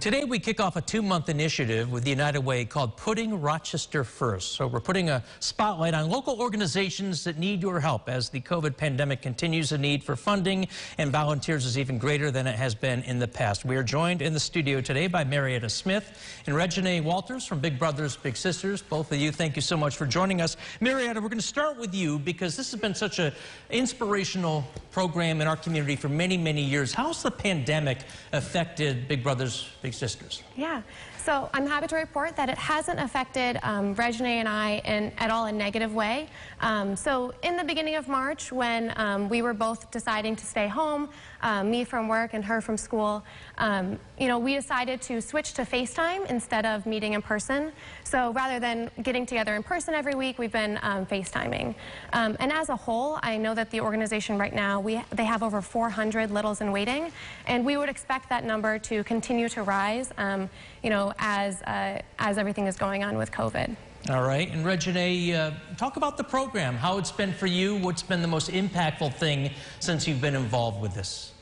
Today we kick off a 2-month initiative with the United Way called Putting Rochester First. So we're putting a spotlight on local organizations that need your help as the COVID pandemic continues. The need for funding and volunteers is even greater than it has been in the past. We are joined in the studio today by Marietta Smith and Reginae Walters from Big Brothers Big Sisters. Both of you, thank you so much for joining us. Marietta, we're going to start with you because this has been such an inspirational program in our community for many, many years. How has the pandemic affected Big Brothers Big Sisters? Yeah, so I'm happy to report that it hasn't affected Reginae and I at all in a negative way. So in the beginning of March, when we were both deciding to stay home, me from work and her from school, we decided to switch to FaceTime instead of meeting in person. So rather than getting together in person every week, we've been FaceTiming. And as a whole, I know that the organization right now, they have over 400 littles in waiting, and we would expect that number to continue to rise, as everything is going on with COVID. All right, and Reginae, talk about the program, how it's been for you, what's been the most impactful thing since you've been involved with this?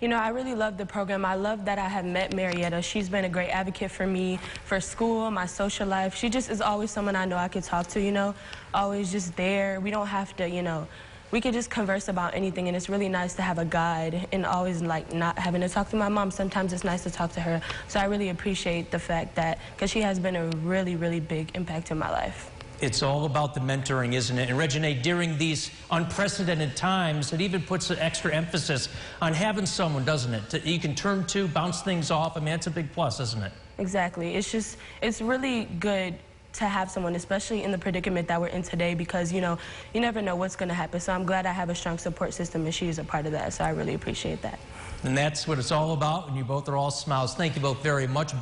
You know, I really love the program. I love that I have met Marietta. She's been a great advocate for me, for school, my social life. She just is always someone I know I could talk to, always just there. We don't have to, we could just converse about anything, and it's really nice to have a guide and always like not having to talk to my mom. Sometimes it's nice to talk to her. So I really appreciate the fact that, because she has been a really, really big impact in my life. It's all about the mentoring, isn't it? And Reginae, during these unprecedented times, it even puts an extra emphasis on having someone, doesn't it, that you can turn to, bounce things off. I mean, it's a big plus, isn't it? Exactly. It's really good to have someone, especially in the predicament that we're in today, because, you never know what's going to happen. So I'm glad I have a strong support system, and she is a part of that. So I really appreciate that. And that's what it's all about, and you both are all smiles. Thank you both very much.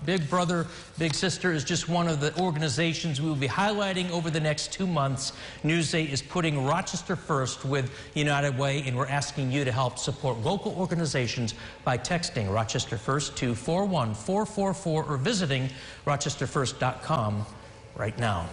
Big Brother, Big Sister is just one of the organizations we will be highlighting over the next 2 months. Newsday is putting Rochester first with United Way, and we're asking you to help support local organizations by texting Rochester First to 41444 or visiting rochesterfirst.com right now.